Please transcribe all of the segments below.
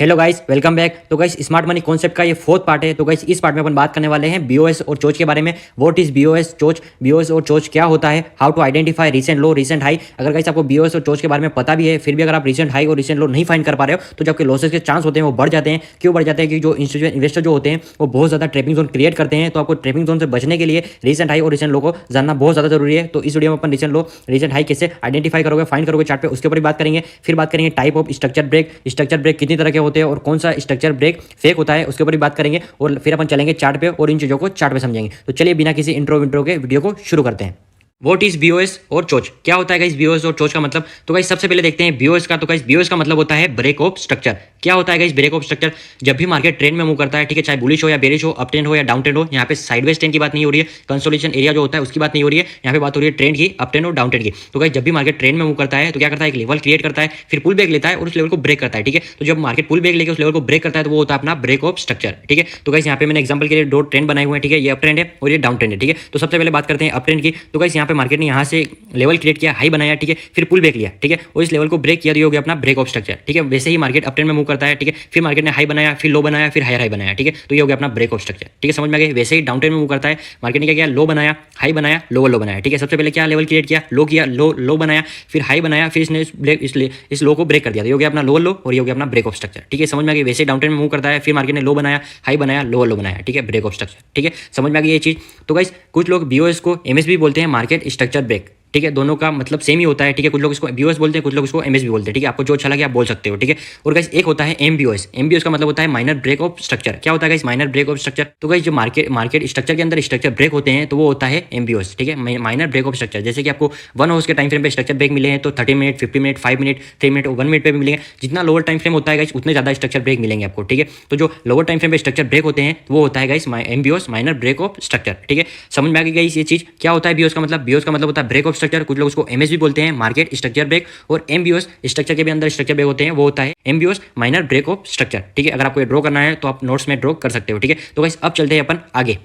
Hello guys, welcome back. तो guys, smart money concept का ये फोर्थ पार्ट है। तो गाइस, इस पार्ट में अपन बात करने वाले हैं बीओएस और चोच के बारे में। What is BOS, CHoCH, BOS और चोच क्या होता है, how to identify recent low, recent high. अगर गाइस आपको बीओएस और चोच के बारे में पता भी है, फिर भी अगर आप रीसेंट हाई और रीसेंट लो नहीं फाइंड कर पा रहे हो, तो जो आपके लॉसेस के चांस होते हैं वो बढ़ जाते हैं। क्यों बढ़ जाते हैं? क्योंकि जो इंस्टीट्यूशनल इन्वेस्टर जो होते हैं वो बहुत ज़्यादा ट्रैपिंग जोन क्रिएट करते हैं। तो आपको ट्रैपिंग जोन से बचने के लिए रीसेंट हाई और रीसेंट लो को जानना बहुत ज़्यादा जरूरी है। तो इस वीडियो में अपन रीसेंट लो, रीसेंट हाई कैसे आइडेंटिफाई करोगे, फाइंड करोगे चार्ट पे, उसके ऊपर ही बात करेंगे। फिर बात करेंगे type of structure break, structure break कितनी तरह के होते हैं और कौन सा स्ट्रक्चर ब्रेक फेक होता है, उसके ऊपर भी बात करेंगे। और फिर अपन चलेंगे चार्ट पे और इन चीज़ों को चार्ट पे समझेंगे। तो चलिए बिना किसी इंट्रो के वीडियो को शुरू करते हैं। व्हाट इज बीओएस और चोच, क्या होता है गाइस बीओएस और चोच का मतलब? तो गाइस सबसे पहले देखते हैं बीओएस का। तो गाइस बीओएस का मतलब होता है ब्रेक ऑफ स्ट्रक्चर। क्या होता है गाइस ब्रेक ऑफ स्ट्रक्चर? जब भी मार्केट ट्रेंड में मूव करता है, ठीक है, चाहे बुलिश हो या बेरिश हो, अप ट्रेंड हो या डाउन ट्रेंड हो, यहाँ पे साइडवेज ट्रेंड की बात नहीं हो रही है, कंसोलिडेशन एरिया जो होता है उसकी बात नहीं हो रही है, यहाँ पे बात हो रही है ट्रेंड की, अप ट्रेंड और डाउन ट्रेंड की। तो गाइस जब भी मार्केट ट्रेंड में मूव करता है तो क्या करता है, एक लेवल क्रिएट करता है, फिर पुल बैक लेता है और उस लेवल को ब्रेक करता है, ठीक है। तो जब मार्केट पुल बैक लेकर उस लेवल को ब्रेक करता है तो वो होता है अपना ब्रेक ऑफ स्ट्रक्चर, ठीक है। तो गाइस यहाँ पे मैंने एग्जांपल के लिए दो ट्रेंड बनाए हुए हैं, ठीक है, ये अप ट्रेंड है और ये डाउन ट्रेंड है, ठीक है। तो सबसे पहले बात करते हैं अप ट्रेंड की। तो गाइस यहाँ पे मार्केट ने यहाँ से लेवल क्रिएट किया, हाई बनाया, ठीक है, फिर पुल बैक लिया, ठीक है, और इस लेवल को ब्रेक किया, तो ये हो गया अपना ब्रेक ऑफ स्ट्रक्चर, ठीक है। वैसे ही मार्केट अप ट्रेंड में मूव करता है, ठीक है, फिर मार्केट ने हाई बनाया, फिर लो बनाया, फिर हायर हाई बनाया, ठीक है, तो ये हो गया अपना ब्रेक ऑफ स्ट्रक्चर, ठीक है, समझ में आ गया। वैसे ही डाउन ट्रेंड में मूव करता है, मार्केट ने क्या किया, लो बनाया, हाई बनाया, लोअर लो बनाया, ठीक है। सबसे पहले क्या लेवल क्रिएट किया, लो किया, लो बनाया, फिर हाई बनाया, फिर इसने इस लो को ब्रेक कर दिया, तो ये हो गया अपना लोअर लो और ये हो गया अपना ब्रेक ऑफ स्ट्रक्चर, ठीक है, समझ में आ गया। वैसे ही डाउन ट्रेंड में मूव करता है, फिर मार्केट ने लो बनाया, हाई बनाया, लोअर लो बनाया, ठीक है, ब्रेक ऑफ स्ट्रक्चर, ठीक है, समझ में आ गई ये चीज। तो गाइस कुछ लोग बीओएस को एमएसबी बोलते हैं, मार्केट स्ट्रक्चर ब्रेक, ठीक है, दोनों का मतलब सेम ही होता है, ठीक है। कुछ लोग इसको बीओएस बोलते हैं, कुछ लोग इसको एमएसबी बोलते हैं, ठीक है, आपको जो अच्छा लगे आप बोल सकते हो, ठीक है। और गाइस एक होता है एमबीओएस, एमबीओएस का मतलब होता है माइनर ब्रेक ऑफ स्ट्रक्चर। क्या होता है guys minor break of structure? तो गाइस जो मार्केट स्ट्रक्चर के अंदर स्ट्रक्चर ब्रेक होते हैं तो वो होता है एमबीओएस, ठीक है, माइनर ब्रेक ऑफ स्ट्रक्चर। जैसे कि आपको 1 आवर्स के टाइम फ्रेम पे स्ट्रक्चर ब्रेक मिले हैं तो 30 मिनट, 50 मिनट, 5 मिनट, 3 मिनट और 1 मिनट पे भी मिलेंगे। जितना लोअर टाइम फ्रेम होता है गाइस उतने ज्यादा स्ट्रक्चर ब्रेक मिलेंगे आपको, ठीक है। तो जो लोअर टाइम फ्रेम पे स्ट्रक्चर ब्रेक होते हैं वो होता है guys MBOS, minor break of structure, ठीक है, समझ में आ गई गाइस ये चीज। क्या होता है बीओएस का मतलब? बीओएस का मतलब होता है ब्रेक ऑफ स्ट्रक्चर, कुछ लोग उसको एमएसबी बोलते हैं, मार्केट स्ट्रक्चर ब्रेक। और एमबीओएस स्ट्रक्चर के भी अंदर स्ट्रक्चर ब्रेक होते हैं, वो होता है एमबीओएस माइनर ब्रेक ऑफ स्ट्रक्चर, ठीक है। अगर आपको ये ड्रॉ करना है तो आप नोट्स में ड्रॉ कर सकते हो, ठीक है। तो गाइस अब चलते हैं अपन आगे।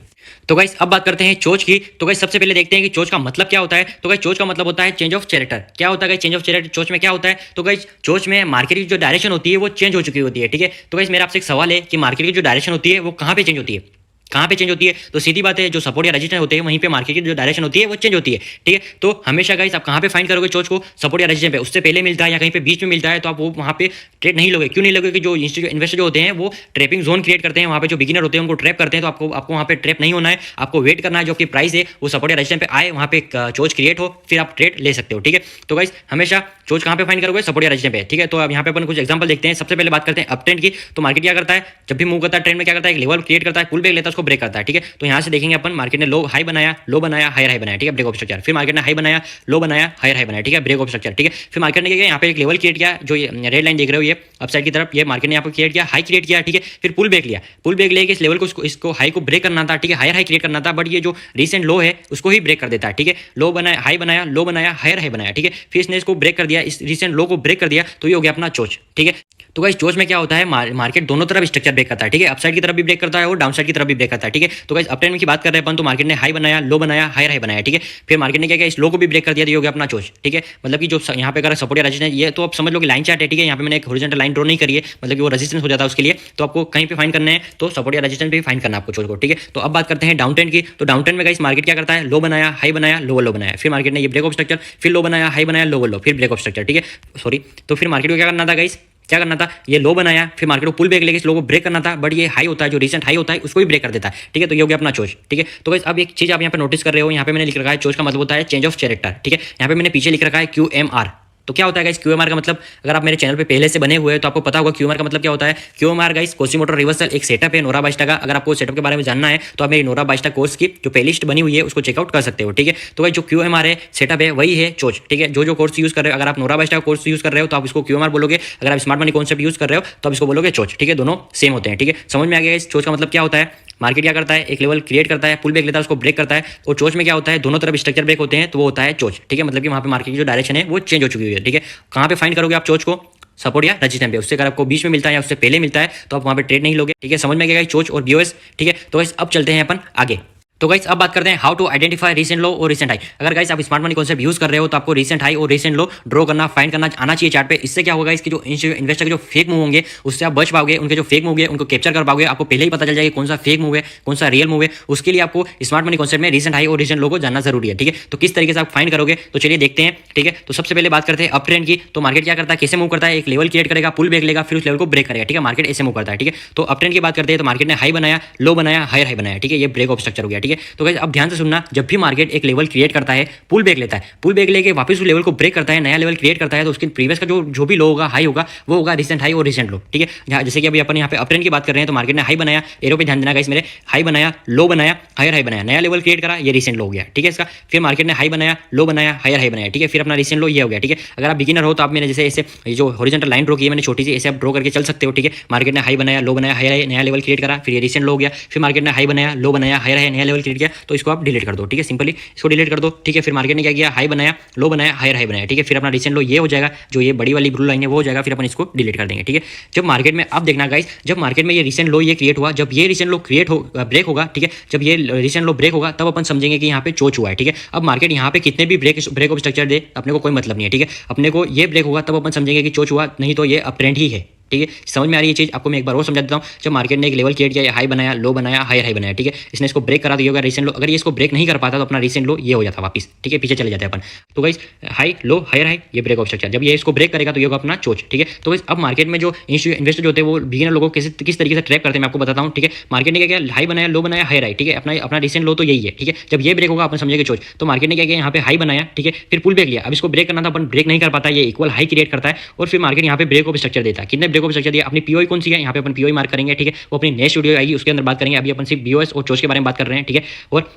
तो गाइस अब बात करते हैं चोच की। तो गाइस सबसे पहले देखते हैं कि चोच का मतलब क्या होता है। तो गाइस चोच का मतलब होता है चेंज ऑफ कैरेक्टर। क्या होता है गाइस चेंज ऑफ कैरेक्टर? चोच में क्या होता है? तो गाइस चोच में मार्केट की जो डायरेक्शन होती है वो चेंज हो चुकी होती है, ठीक है। तो गाइस मेरा आपसे एक सवाल है कि मार्केट की जो डायरेक्शन होती है वो कहाँ पे चेंज होती है, कहाँ पे चेंज होती है? तो सीधी बात है, जो सपोर्ट या रेजिस्टेंस होते हैं वहीं पे मार्केट की जो डायरेक्शन होती है वो चेंज होती है, ठीक है। तो हमेशा गाइस आप कहाँ पे फाइंड करोगे चोच को? सपोर्ट या रेजिस्टेंस पे, उससे पहले मिलता है या कहीं पे बीच में मिलता है तो आप वो वहाँ पे ट्रेड नहीं लोगे। क्यों नहीं लोगे? कि जो इन्वेस्टर जो होते हैं वो ट्रैपिंग जोन क्रिएट करते हैं, वहाँ पे जो बिगिनर होते हैं उनको ट्रैप करते हैं। तो आपको वहाँ पे ट्रैप नहीं होना है, आपको वेट करना है, जो आपकी प्राइस है वो सपोर्ट या रेजिस्टेंस पे आए, वहाँ पे चोच क्रिएट हो, फिर आप ट्रेड ले सकते हो, ठीक है। तो गाइस हमेशा चोच कहाँ पे फाइंड करोगे? सपोर्ट या रेजिस्टेंस पे, ठीक है। तो अब यहाँ पे अपन कुछ एग्जांपल देखते हैं। सबसे पहले बात करते हैं अप ट्रेंड की। तो मार्केट क्या करता है, जब भी मूव करता है ट्रेंड में क्या करता है, एक लेवल क्रिएट करता है, पुल बैक लेता है, उसको ब्रेक करता है, ठीक है। तो यहाँ से देखेंगे अपन, मार्केट ने लो हाई बनाया, लो बनाया, हायर हाई बनाया, ठीक है, ब्रेक ऑफ स्ट्रक्चर। फिर मार्केट ने हाई बनाया, लो बनाया, हायर हाई बनाया, ठीक है, ब्रेक ऑफ स्ट्रक्चर, ठीक है। फिर मार्केट ने क्या किया, यहाँ पे एक लेवल क्रिएट किया, जो ये रेड लाइन देख रहे हो, ये अपसाइड की तरफ, ये मार्केट ने यहाँ पे क्रिएट किया, हाई क्रिएट किया, ठीक है। फिर पुल बैक लिया, पुल बैक लेके इस लेवल को, इसको हाई को ब्रेक करना था, ठीक है, हायर हाई क्रिएट करना था, बट ये जो रिसेंट लो है उसको ही ब्रेक कर देता है, ठीक है। लो बनाया, हाई बनाया, लो बनाया, हायर हाई बनाया, ठीक है। फिर इसने इसको ब्रेक कर दिया, इस रिसेंट लो को ब्रेक कर दिया, तो ये हो गया अपना चोच, ठीक है। तो गाइस चोच में क्या होता है, मार्केट दोनों तरफ स्ट्रक्चर ब्रेक करता है, ठीक है, अपसाइड की तरफ भी ब्रेक करता है और डाउन साइड की तरफ भी ब्रेक करता है, ठीक है। तो गाइस अप ट्रेंड की बात कर रहे हैं अपन, तो मार्केट ने हाई बनाया, लो बनाया, हायर हाई बनाया, ठीक है। फिर मार्केट ने क्या किया, इस लो को भी ब्रेक कर दिया, तो ये हो गया अपना चोच, ठीक है। मतलब कि जो यहाँ पे अगर सपोर्ट या रेजिस्टेंस, ये तो आप समझ लो कि लाइन चार्ट है, ठीक है। यहाँ पे मैंने एक हॉरिजॉन्टल लाइन ड्रॉ नहीं करी है, मतलब कि वो रेजिस्टेंस हो जाता है उसके लिए। तो आपको कहीं पे फाइंड करना है तो सपोर्ट या रेजिस्टेंस पे फाइंड करना है आपको चोच को, ठीक है। तो अब बात करते हैं डाउन ट्रेंड की। तो डाउन ट्रेंड में गाइस मार्केट क्या करता है, लो बनाया, हाई बनाया, लोअर लो बनाया, फिर मार्केट ने ये ब्रेक ऑफ स्ट्रक्चर, फिर लो बनाया, हाई बनाया, लोअर लो, फिर ब्रेक ऑफ स्ट्रक्चर, ठीक है, सॉरी। तो फिर मार्केट को क्या करना था गाइस, क्या करना था, ये लो बनाया, फिर मार्केट को पुल बैक लेके इस लो को ब्रेक करना था, बट ये हाई होता है, जो रिसेंट हाई होता है उसको भी ब्रेक कर देता है, ठीक है। तो ये हो गया अपना चोच, ठीक है। तो गाइस अब एक चीज आप यहाँ पे नोटिस कर रहे हो, यहाँ पे मैंने लिख रखा है चोच का मतलब होता है चेंज ऑफ कैरेक्टर, ठीक है। यहाँ पे मैंने पीछे लिख रखा है QMR। तो क्या होता है गाइस क्यूएमआर का मतलब? अगर आप मेरे चैनल पे पहले से बने हुए हैं तो आपको पता होगा क्यूएमआर का मतलब क्या होता है। क्यूएमआर गाइस कोशीमोटो रिवर्सल एक सेटअप है नोरा बाइस्टा का। अगर आपको सेटअप के बारे में जानना है तो आप मेरी नोरा बाइस्टा कोर्स की जो प्लेलिस्ट बनी हुई है उसको चेकआउट कर सकते हो, ठीक है। तो भाई जो क्यूएमआर है सेटअप है वही है चोच, ठीक है। जो कोर्स यूज कर रहे हो, अगर आप नोरा बाइस्टा कोर्स यूज कर रहे हो तो आप इसको क्यूएमआर बोलोगे, अगर आप स्मार्ट मनी कॉन्सेप्ट यूज कर रहे हो तो आप इसको बोलोगे चोच, ठीक है। दोनों सेम होते हैं, ठीक है। समझ में आ गया इस चोच का मतलब क्या होता है। मार्केट क्या करता है, एक लेवल क्रिएट करता है, पुल बैक लेता है, उसको ब्रेक करता है। और चोच में क्या होता है, दोनों तरफ स्ट्रक्चर ब्रेक होते हैं, तो वो होता है चोच, ठीक है। मतलब कि वहाँ पे मार्केट की जो डायरेक्शन है वो चेंज हो चुकी है, ठीक है। कहाँ पे फाइंड करोगे आप चोच को? सपोर्ट या रेजिस्टेंस पे। उससे अगर आपको बीच में मिलता है या उससे पहले मिलता है तो आप वहाँ पे ट्रेड नहीं लोगे, ठीक है। समझ में आ गया चोच और बीओएस, ठीक है। तो अब चलते हैं अपन आगे। तो गाइस अब बात करते हैं हाउ टू आइडेंटिफाई रीसेंट लो और रीसेंट हाई। अगर गाइस आप स्मार्ट मनी कॉन्सेप्ट यूज कर रहे हो तो आपको रीसेंट हाई और रीसेंट लो ड्रॉ करना, फाइंड करना आना चाहिए चार्ट पे। इससे क्या होगा, इसके जो इन्वेस्टर के जो फेक मूव होंगे उससे आप बच पाओगे, उनके जो फेक मूव है उनको कैप्चर कर पाओगे। आपको पहले ही पता चल जाएगा कौन सा फेक मूव है कौन सा रियल मूव है। उसके लिए आपको स्मार्ट मनी कॉन्सेप्ट में रीसेंट हाई और रीसेंट लो को जानना जरूरी है, ठीक है। तो किस तरीके से आप फाइंड करोगे तो चलिए देखते हैं, ठीक है। तो सबसे पहले बात करते हैं अप ट्रेंड की। तो मार्केट क्या करता है, कैसे मूव करता है, एक लेवल क्रिएट करेगा, पुल बैक लेगा, फिर उस लेवल को ब्रेक करेगा, ठीक है। मार्केट ऐसे मूव करता है, ठीक है। तो अप ट्रेंड की बात करते हैं तो मार्केट ने हाई बनाया, लो बनाया, हायर हाई बनाया, ठीक है। ये ब्रेक ऑफ स्ट्रक्चर हो गया, ठीक है। तो गाइस अब ध्यान से सुनना, जब भी मार्केट एक लेवल क्रिएट करता है, पुल बैक लेता है, पुल बैक लेके वापस उस लेवल को ब्रेक करता है, नया लेवल क्रिएट करता है, तो उसके प्रीवियस का जो भी लो होगा, हाई होगा, वो होगा रिसेंट हाई और रिसेंट लो, ठीक है। जैसे कि अभी अपन यहाँ पे अप ट्रेंड की बात कर रहे हैं तो मार्केट ने हाई बनाया, एरो पे ध्यान देना गाइस मेरे, हाई बनाया, लो बनाया, हायर हाई बनाया, नया लेवल क्रिएट करा, ये रिसेंट लो हो गया, ठीक है इसका। फिर मार्केट ने हाई बनाया, लो बनाया, हायर हाई बनाया, ठीक है। फिर अपना रिसेंट लो ये हो गया, ठीक है। अगर आप बिगिनर हो तो आप मैंने जैसे ऐसे जो हॉरिजॉन्टल लाइन ड्रॉ की है मैंने छोटी सी, ऐसे आप ड्रॉ करके चल सकते हो, ठीक है। मार्केट ने हाई बनाया, लो बनाया, हायर हाई, नया लेवल क्रिएट करा, फिर ये रिसेंट लो हो गया। फिर मार्केट ने हाई बनाया, लो बनाया, हायर हाई, नया लेवल क्रिएट किया, तो इसको आप डिलीट कर दो, ठीक है। सिंपली इसको डिलीट कर दो, ठीक है। फिर मार्केट ने क्या किया, हाई बनाया, लो बनाया, हायर हाई बनाया, ठीक है। फिर अपना रिसेंट लो ये हो जाएगा, जो ये बड़ी वाली ब्लू लाइन है वो हो जाएगा, फिर अपन इसको डिलीट कर देंगे, ठीक है। जब मार्केट में अब देखना गाइस, जब मार्केट में ये रिसेंट लो ये क्रिएट हुआ, जब ये रिसेंट लो क्रिएट हो ब्रेक होगा, ठीक है। जब ये रिसेंट लो ब्रेक होगा तब अपन समझेंगे कि यहाँ पे चोच हुआ है, ठीक है। अब मार्केट यहाँ पे कितने भी ब्रेक ऑफ स्ट्रक्चर दे, अपने को कोई मतलब नहीं है, ठीक है। अपने को ये ब्रेक होगा तब अपन समझेंगे कि चोच हुआ, नहीं तो ये अप ट्रेंड ही है, ठीक है। समझ में आ रही है चीज, आपको मैं एक बार और समझा देता हूँ। जब मार्केट ने एक लेवल क्रिएट किया, हाई बनाया, लो बनाया, हायर हाई बनाया, ठीक है। इसने इसको ब्रेक करा दिया होगा रिसेंट लो, अगर ये इसको ब्रेक नहीं कर पाता तो अपना रिसेंट लो ये हो जाता वापस, ठीक है, पीछे चले जाते हैं अपन। तो guys high low higher high ये ब्रेक ऑफ स्ट्रक्चर, जब ये इसको ब्रेक करेगा तो ये होगा अपना चोच, ठीक है। तो गाइस अब मार्केट में जो इन्वेस्टर जो होते हैं वो बिगिनर लोगों को किस तरीके से ट्रैप करते हैं मैं आपको बताता हूँ, ठीक है। मार्केट ने क्या किया, हाई बनाया, लो बनाया, हायर हाई, ठीक है। अपना रिसेंट लो तो यही है, ठीक है। जब ये ब्रेक होगा अपन समझेंगे चोच। तो मार्केट ने क्या किया, यहाँ पे हाई बनाया, ठीक है, फिर पुल बैक लिया, अब इसको ब्रेक करना था, अपन ब्रेक नहीं कर पाता, ये इक्वल हाई क्रिएट करता है और फिर मार्केट यहाँ पे ब्रेक ऑफ स्ट्रक्चर देता है। कितने ब्रेक ऑफ स्ट्रक्चर दिया, अपनी पीओई कौन सी है, यहाँ पे अपन पीओई मार्क करेंगे, ठीक है। वो अपनी नेक्स्ट वीडियो आएगी उसके अंदर बात करेंगे, अभी अपन सिर्फ बीओएस और चोच के बारे में बात कर रहे हैं, ठीक है। और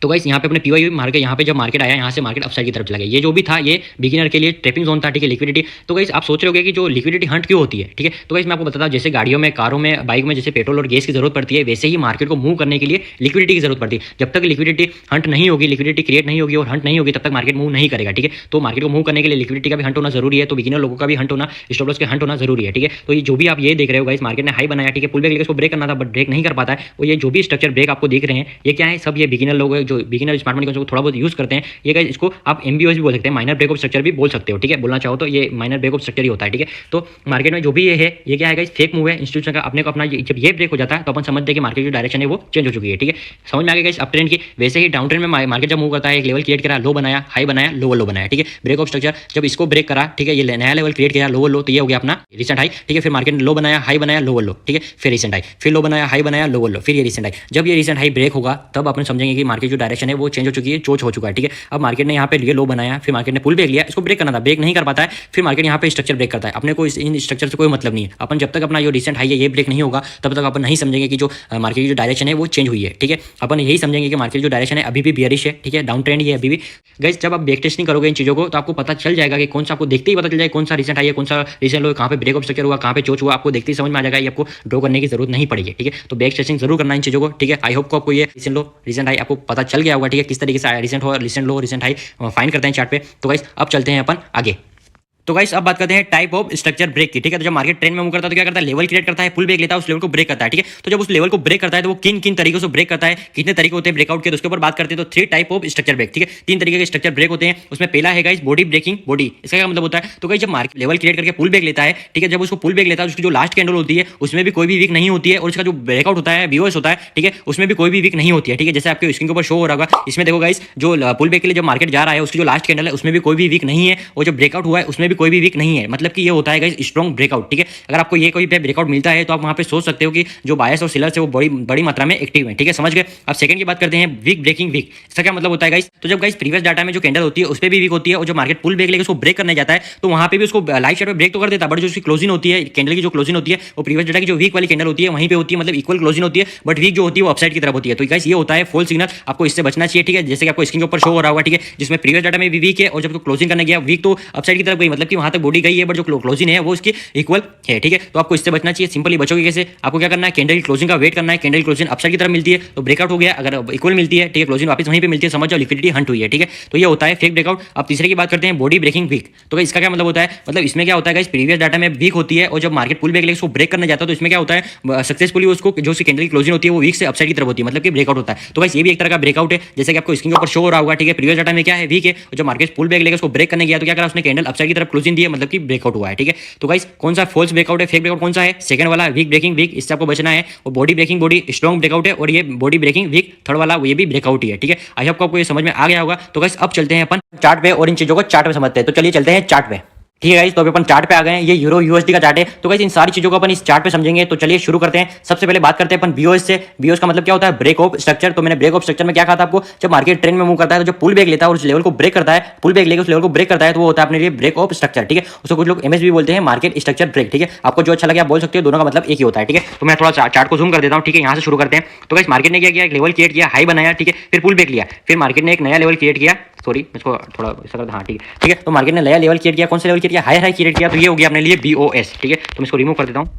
तो गाइस यहाँ पे अपने पीवाई मार के यहाँ पे जब मार्केट आया, यहाँ से मार्केट अपसाइड की तरफ चला गया। ये जो भी था ये बिगिनर के लिए ट्रेपिंग जोन था, ठीक है, लिक्विडिटी। तो गाइस आप सोच रहे होगे कि जो लिक्विडिटी हंट क्यों होती है, ठीक है। तो गाइस मैं आपको बताता हूँ, जैसे गाड़ियों में, कारों में, बाइक में जैसे पेट्रोल और गैस की जरूरत पड़ती है, वैसे ही मार्केट को मूव करने के लिए लिक्विडिटी की जरूरत पड़ती है। जब तक लिक्विडिटी हंट नहीं होगी, लिक्विडिटी क्रिएट नहीं होगी और हंट नहीं होगी, तब तक मार्केट मूव नहीं करेगा, ठीक है। तो मार्केट को मूव करने के लिए लिक्विडिटी का भी हंट होना जरूरी है, तो बिगिनर लोगों का भी हंट होना, स्टॉप लॉस के हंट होना जरूरी है, ठीक है। तो ये जो भी आप ये देख रहे हो गाइस, मार्केट ने हाई बनाया, ठीक है, पुल बैक लेकर उसको ब्रेक करना था बट ब्रेक नहीं कर पाता है। और ये जो भी स्ट्रक्चर ब्रेक आपको दिख रहे हैं ये क्या है, सब ये बिगिनर लोग जो बिगिनर स्मार्ट मनी को थोड़ा बहुत यूज करते हैं। ये गाइस इसको आप एमबीओएस भी बोल सकते हैं, माइनर ब्रेक ऑफ स्ट्रक्चर भी बोल सकते हो, ठीक है। बोलना चाहो तो ये माइनर ब्रेक ऑफ स्ट्रक्चर ही होता है, ठीक है। तो मार्केट में जो भी ये है, ये क्या है गाइस, फेक मूव है इंस्टीट्यूशन का। अपने को अपना जब ये ब्रेक हो जाता है तो अपन समझते हैं कि मार्केट की डायरेक्शन है वो चेंज हो चुकी है, ठीक है। समझ में आ गया गाइस अप ट्रेंड की। वैसे ही डाउन ट्रेंड में मार्केट जब मूव करता है, एक लेवल क्रिएट करा, लो बनाया, हाई बनाया, लोअर लो बनाया, ठीक है। ब्रेक ऑफ स्ट्रक्चर जब इसको ब्रेक करा, ठीक है, ये नया लेवल क्रिएट किया, लोअर लो, तो ये हो गया अपना रिसेंट हाई, ठीक है। फिर मार्केट ने लो बनाया, हाई बनाया, लोअर लो, ठीक है, फिर रिसेंट हाई, फिर लो बनाया, हाई बनाया, लोअर लो, फिर ये रिसेंट हाई। जब ये रिसेंट हाई ब्रेक होगा तब अपन समझेंगे कि मार्केट जो डायरेक्शन है वो चेंज हो चुकी है, चोच हो चुका है, ठीक है। अब मार्केट ने यहाँ पे लिए लो बनाया, फिर मार्केट ने पुल बैक लिया, इसको ब्रेक करना था, ब्रेक नहीं कर पाता है, फिर मार्केट यहाँ पे स्ट्रक्चर ब्रेक करता है। अपने को इन स्ट्रक्चर से कोई मतलब नहीं है। अपन जब तक अपना जो रिसेंट हाई है ये ब्रेक नहीं होगा तब तक अपन नहीं समझेंगे कि जो मार्केट की जो डायरेक्शन है वो चेंज हुई है, ठीक है। अपन यही समझेंगे कि मार्केट जो डायरेक्शन है अभी भी बियरिश है, ठीक है, डाउन ट्रेंड ही है अभी भी। गाइस जब आप बैक टेस्टिंग करोगे इन चीज़ों को तो आपको पता चल जाएगा कि कौन सा, आपको देखते ही पता चल जाएगा कौन सा रिसेंट हाई है, कौन सा रिसेंट लो, कहाँ पे ब्रेक ऑफ स्ट्रक्चर हुआ, कहाँ पे चोच हुआ, आपको देखते ही समझ में आ जाएगा। ये आपको ड्रॉ करने की जरूरत नहीं पड़ेगी, ठीक है। तो बैक टेस्टिंग जरूर करना इन चीज़ों को, ठीक है। आई होप को आपको ये रिसेंट लो रिसेंट हाई आपको पता चल गया होगा, ठीक है, किस तरीके से रिसेंट हो, रिसेंट लो, रिसेंट हाई फाइंड करते हैं चार्ट पे। तो गाइस अब चलते हैं अपन आगे। तो गाइस अब बात करते हैं टाइप ऑफ स्ट्रक्चर ब्रेक की, ठीक है। तो जब मार्केट ट्रेंड में मूव करता है तो क्या करता है, लेवल क्रिएट करता है, पुल ब्रेक लेता है, उस लेवल को ब्रेक करता है, ठीक है। तो जब उस लेवल को ब्रेक करता है तो वो किन किन तरीकों से ब्रेक करता है, कितने तरीके होते हैं ब्रेकआउट के, तो उसके ऊपर बात करते हैं। तो 3 टाइप ऑफ स्ट्रक्चर ब्रेक, ठीक है, 3 तरीके के स्ट्रक्चर ब्रेक होते हैं। उसमें पहला है गाइस बॉडी ब्रेकिंग बॉडी। इसका क्या मतलब होता है, तो गाइस जब मार्केट लेवल क्रिएट करके पुल ब्रेक लेता है, ठीक है, जब उसको पुल ब्रेक लेता है उसकी जो लास्ट कैंडल होती है उसमें भी कोई भी वीक नहीं होती है, और इसका जो ब्रेकआउट होता है बीओएस होता है, ठीक है, उसमें भी कोई भी वीक नहीं होती है, ठीक है। जैसे आपके स्क्रीन के ऊपर शो हो रहा होगा, इसमें देखो गाइस जो पुल ब्रेक के लिए जब मार्केट जा रहा है उसकी जो लास्ट कैंडल है उसमें भी कोई भी वीक नहीं है, और जो ब्रेकआउट हुआ है उसमें भी कोई भी वीक नहीं है। मतलब कि ये होता है गाइस स्ट्रॉन्ग ब्रेकआउट, ठीक है। अगर आपको ये कोई ब्रेकआउट मिलता है तो आप वहां पे सोच सकते हो कि जो बायर्स और सेलर्स है वो बड़ी मात्रा में एक्टिव है, ठीक है, समझ गए। अब सेकंड की बात करते हैं वीक ब्रेकिंग वीक। इसका क्या मतलब होता है गाइस, तो जब गाइस प्रीवियस डाटा में जो कैंडल होती है उस पर भी वीक होती है, और जो मार्केट पुल ब्रेक लेके उसको ब्रेक करने जाता है तो वहां पे भी उसको लाइव चार्ट पे ब्रेक तो कर देता है, बट जो उसकी क्लोजिंग होती है कैंडल की जो क्लोजिंग होती है वो प्रीवियस डाटा की जो वीक वाली कैंडल होती है वहीं पे होती है, मतलब इक्वल क्लोजिंग होती है, बट वीक जो होती है वो अपसाइड की तरफ होती है। तो गाइस ये होता है फॉल्स सिग्नल, आपको इससे बचना चाहिए, ठीक है। जैसे कि आपको स्क्रीन के ऊपर शो हो रहा होगा, ठीक है, जिसमें प्रीवियस डाटा में भी वीक है और जब क्लोजिंग करने गया वीक तो अपसाइड की तरफ गई, मतलब मतलब कि वहां तक बॉडी गई है, बट जो क्लोजिंग है वो उसकी इक्वल है, ठीक है। तो आपको इससे बचना चाहिए। सिंपली बचोगे कैसे, आपको क्या करना है, कैंडल की क्लोजिंग का वेट करना है। कैंडल की क्लोजिंग अपसाइड की तरफ मिलती है तो ब्रेकआउट हो गया, अगर इक्वल मिलती है, ठीक है, क्लोजिंग वापस वहीं पे मिलती है, समझ जाओ लिक्विडिटी हंट हुई है, ठीक है। तो ये होता है फेक ब्रेकआउट। अब तीसरे की बात करते हैं, बॉडी ब्रेकिंग वीक। तो इसका क्या मतलब होता है, मतलब इसमें क्या होता है, प्रीवियस डाटा में वीक होती है और जब मार्केट पुल बैक लेके उसको ब्रेक करने जाता है तो इसमें क्या होता है, सक्सेसफुली उसको जो उसकी कैंडल की क्लोजिंग होती है वो वीक से अपसाइड की तरफ होती है, मतलब कि ब्रेकआउट होता है। तो गाइस ये भी एक तरह का ब्रेकआउट है, जैसे कि आपको स्क्रीन के ऊपर शो हो रहा होगा, ठीक है। प्रीवियस डाटा में क्या है, वीक है, और जब मार्केट पुल बैक लेके उसको ब्रेक करने गया तो क्या करा, उसने कैंडल अपसाइड की तरफ क्लोजिंग दी है, मतलब कि ब्रेकआउट हुआ है, ठीक है। तो गाइस कौन सा फॉल्स ब्रेकआउट है, फेक ब्रेकआउट कौन सा है, सेकंड वाला वीक ब्रेकिंग वीक, इससे आपको बचना है। और body breaking body strong breakout है, और ये बॉडी ब्रेकिंग वीक थर्ड वाला ये भी ब्रेकआउट ही है, ठीक है। आई होप आपको ये समझ में आ गया होगा। तो गाइस अब चलते हैं अपन चार्ट पे और इन चीजों को चार्ट पे समझते हैं। तो चलिए चलते हैं चार्ट पे, ठीक है गाइस। तो अभी अपन चार्ट पे आ गए हैं, ये यूरो यूएसडी का चार्ट है। तो गाइस इन सारी चीजों को अपन इस चार्ट पे समझेंगे। तो चलिए शुरू करते हैं। सबसे पहले बात करते हैं अपन बीओएस से। बीओएस का मतलब क्या होता है, ब्रेक ऑफ स्ट्रक्चर। तो मैंने ब्रेक ऑफ स्ट्रक्चर में क्या कहा था आपको, जब मार्केट ट्रेंड में मूव करता है तो जो पुल बैक लेता है और उस लेवल को ब्रेक करता है, पुल बैक लेकर उस लेवल को ब्रेक करता है, तो वो होता है अपने लिए ब्रेक ऑफ स्ट्रक्चर, ठीक है। उसको कुछ लोग एमएसबी बोलते हैं, मार्केट स्ट्रक्चर ब्रेक, ठीक है। आपको जो अच्छा लगे आप बोल सकते हो, दोनों का मतलब एक ही होता है, ठीक है। तो मैं थोड़ा चार्ट को जूम कर देता हूँ, ठीक है। यहाँ से शुरू करते हैं। तो गाइस मार्केट ने क्या किया, एक लेवल क्रिएट किया, हाई बनाया, ठीक है, फिर पुल बैक लिया, फिर मार्केट ने एक नया लेवल क्रिएट किया, सॉरी इसको थोड़ा ऐसा कर, हाँ ठीक है, ठीक है। तो मार्केट ने नया लेवल क्रिएट किया, कौन सा लेवल क्रिएट किया, हायर हाई क्रिएट किया, तो ये हो गया अपने लिए बीओएस, ठीक है। तो मैं इसको रिमूव कर देता हूँ।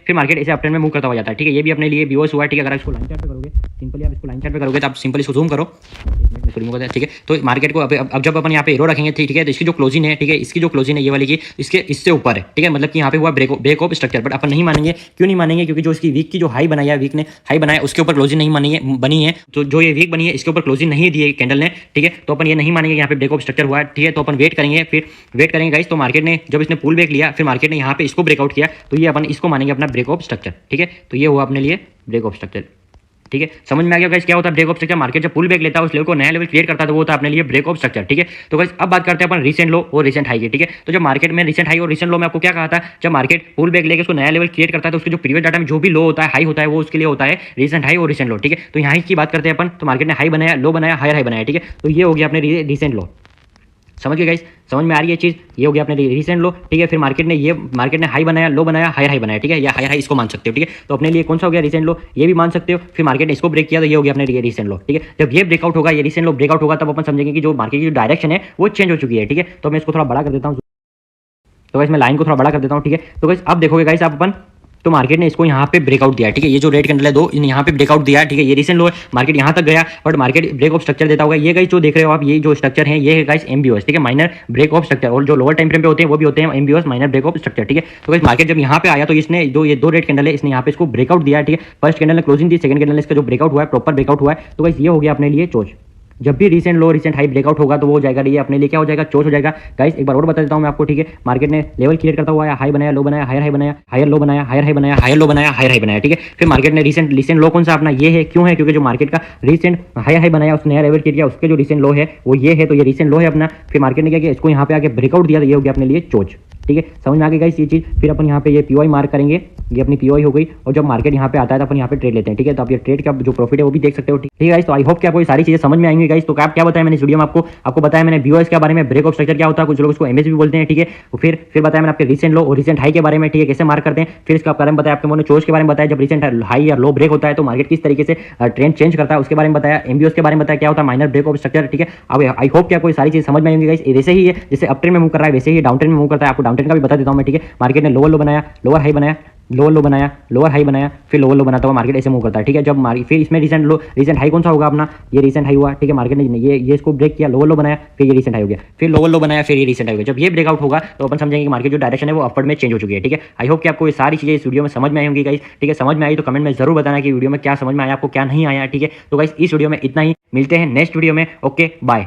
फिर मार्केट ऐसे अपट्रेंड में मूव करता हुआ जाता है, ठीक है। ये भी अपने लिए बीओएस हुआ है, ठीक है। अगर आप इसको लाइन चार्ट पे करोगे, सिंपली आप इसको लाइन चार्ट पे करोगे तो आप सिंपली इसको जूम करो, रिमूव करते हैं, ठीक है। तो मार्केट को अब जब अपन यहाँ पे एरो रखेंगे, ठीक है, तो इसकी जो क्लोजिंग है, ठीक है, इसकी जो क्लोजिंग है ये वाली की इसके इससे ऊपर है, ठीक है। मतलब कि यहाँ पे हुआ ब्रेक ऑफ स्ट्रक्चर, बट अपन नहीं मानेंगे। क्यों नहीं मानेंगे, क्योंकि जो इसकी वीक की जो हाई बनाया, वीक ने हाई बनाया उसके ऊपर क्लोजिंग नहीं बनी है। तो जो ये वीक बनी है इसके ऊपर क्लोजिंग नहीं दी है कैंडल ने, ठीक है। तो अपन ये नहीं मानेंगे यहाँ पे ब्रेक ऑफ स्ट्रक्चर हुआ है, ठीक है। तो अपन वेट करेंगे, फिर वेट करेंगे गाइस। तो मार्केट ने जब इसने पुल बैक लिया, फिर मार्केट ने यहाँ पे इसको ब्रेकआउट किया, तो ये अपन इसको मानेंगे अपना ब्रेक ऑफ स्ट्रक्चर, ठीक है। तो ये हुआ अपने लिए ब्रेक ऑफ स्ट्रक्चर, ठीक है। समझ में आ गया गाइस क्या होता है ब्रेक ऑफ स्ट्रक्चर। मार्केट जब पुल बैक लेता है उस लेवल को नया लेवल क्रिएट करता है, तो वो होता है अपने लिए ब्रेक ऑफ स्ट्रक्चर, ठीक है। तो गाइस अब बात करते हैं अपन रीसेंट लो और रीसेंट हाई की, ठीक है। तो जब मार्केट में रीसेंट हाई और रीसेंट लो में आपको क्या कहा था, जब मार्केट पुल बैक लेके उसको नया लेवल क्रिएट करता है तो उसके जो प्रीवियस डाटा में जो भी लो होता है, हाई होता है, वो उसके लिए होता है रीसेंट हाई और रीसेंट लो, ठीक है। तो यहाँ की बात करते हैं अपन। तो मार्केट ने हाई बनाया, लो बनाया, हायर हाई बनाया, ठीक है। तो ये हो गया अपने रीसेंट लो, समझ गए गाइस, समझ में आ रही है चीज। ये हो गया अपने रीसेंट लो, ठीक है। फिर मार्केट ने हाई बनाया, लो बनाया, हायर हाई बनाया, ठीक है, या हायर हाई इसको मान सकते हो, ठीक है। तो अपने लिए कौन सा हो गया, रीसेंट लो, ये भी मान सकते हो। फिर मार्केट ने इसको ब्रेक किया तो ये हो गया अपने लिए रीसेंट लो, ठीक है। जब ये ब्रेकआउट होगा, ये रीसेंट लो ब्रेकआउट होगा, तब अपन समझेंगे कि जो मार्केट की जो डायरेक्शन है वो चेंज हो चुकी है, ठीक है। तो मैं इसको थोड़ा बड़ा कर देता हूँ। तो गाइस मैं लाइन को थोड़ा बड़ा कर देता हूँ, ठीक है। तो गाइस अब देखोगे गाइस आप अपन, तो मार्केट ने इसको यहाँ पे ब्रेकआउट दिया, ठीक है। ये जो रेड कैंडल है दो, यहाँ पे ब्रेकआउट दिया, ठीक है। ये रीसेंट लो है, मार्केट यहाँ तक गया, but market break of structure देता होगा। ये गाइस जो देख रहे हो आप, ये जो स्ट्रक्चर है ये है गाइस एमबीओएस, ठीक है, माइनर ब्रेक ऑफ स्ट्रक्चर। और जो लोअर टाइम फ्रेम पे होते हैं वो भी होते हैं एमबीओएस, माइनर ब्रेक ऑफ स्ट्रक्चर, ठीक है। तो गाइस मार्केट जब यहाँ पे आया तो इसने जो ये दो रेड कैंडल है, इसने यहाँ पे इसको ब्रेकआउट दिया, ठीक है। फर्स्ट कैंडल ने क्लोजिंग दी, सेकंड कैंडल ने इसका जो ब्रेकआउट हुआ है, प्रॉपर ब्रेकआउट हुआ है। तो गाइस ये हो गया अपने लिए चोच। जब भी recent low recent high breakout होगा तो वो हो जाएगा, ये अपने लिए क्या हो जाएगा, चोच हो जाएगा। गाइस एक बार और बता देता हूं मैं आपको, ठीक है। मार्केट ने लेवल क्लियर करता हुआ हाई बनाया, लो बनाया, हायर हाई बनाया, हायर लो बनाया, हायर हाई बनाया, हायर लो बनाया, हायर हाई बनाया, ठीक है। फिर मार्केट ने रीसेंट लो कौन सा अपना ये है, क्यों है, क्योंकि जो मार्केट का रीसेंट हाई हाई बनाया उसने नया लेवल किया, उसके जो रीसेंट लो है वो ये है, तो ये रीसेंट लो है अपना। फिर मार्केट ने क्या किया, इसको यहाँ पे आके ब्रेकआउट दिया, तो ये हो गया अपने लिए चोच, ठीक है। समझ में आ गई गाइस ये चीज। फिर अपन यहाँ पे ये पीओआई मार्क करेंगे, ये अपनी पीओआई हो गई। और जब मार्केट यहाँ पे आता है तो अपन यहाँ पे ट्रेड लेते हैं, ठीक है। तो आप ये ट्रेड का जो प्रॉफिट है वो भी देख सकते हो, ठीक है गाइस। तो आई होप कि आपको ये सारी चीजें समझ में आएंगी गाइस। तो आप क्या बताया मैंने इस वीडियो में आपको बताया मैंने बीओएस के बारे में, ब्रेक ऑफ स्ट्रक्चर क्या होता है, कुछ लोग उसको एमएस भी बोलते हैं, ठीक है। फिर बताया मैंने आपके रीसेंट लो और रीसेंट हाई के बारे में, ठीक है, कैसे मार्क करते हैं। फिर इसका बारे में बताया आपके मैंने चोच के बारे में बताया, जब रीसेंट हाई या लो ब्रेक होता है तो मार्केट किस तरीके से ट्रेंड चेंज करता है उसके बारे में बताया। एमबीओएस के बारे में बताया क्या होता है, माइनर ब्रेक ऑफ स्ट्रक्चर, ठीक है। अब आई होप कि आपको ये सारी चीज समझ में आएंगी गाइस। जैसे ही है, जैसे अप ट्रेंड में मूव कर रहा है वैसे ही डाउन ट्रेंड में मूव करता है। आपको डाउन ट्रेंड का भी बता देता हूं मैं, ठीक है। मार्केट ने लोअर लो बनाया, लोअर हाई बनाया, लोअर लो बनाया, लोअर हाई बनाया, फिर लोअर लो बनाता हुआ मार्केट ऐसे मूव करता है, ठीक है। जब फिर इसमें रीसेंट हाई कौन सा होगा अपना, ये रीसेंट हाई हुआ, ठीक है। मार्केट ने ये इसको ब्रेक किया, लोअर लो बनाया, फिर ये रीसेंट हाई हो गया, फिर लोअर लो बनाया, फिर ये रीसेंट हाई हो गया। जब ये ब्रेकआउट होगा तो अपन समझेंगे कि मार्केट जो डायरेक्शन है वो अपवर्ड में चेंज हो चुकी है, ठीक है। आई होप कि आपको ये सारी चीजें इस वीडियो में समझ में आई होंगी गाइस, ठीक है। समझ में आई तो कमेंट में जरूर बताना कि वीडियो में क्या समझ में आया, आपको क्या नहीं आया, ठीक है। तो गाइस इस वीडियो में इतना ही, मिलते हैं नेक्स्ट वीडियो में। Okay bye.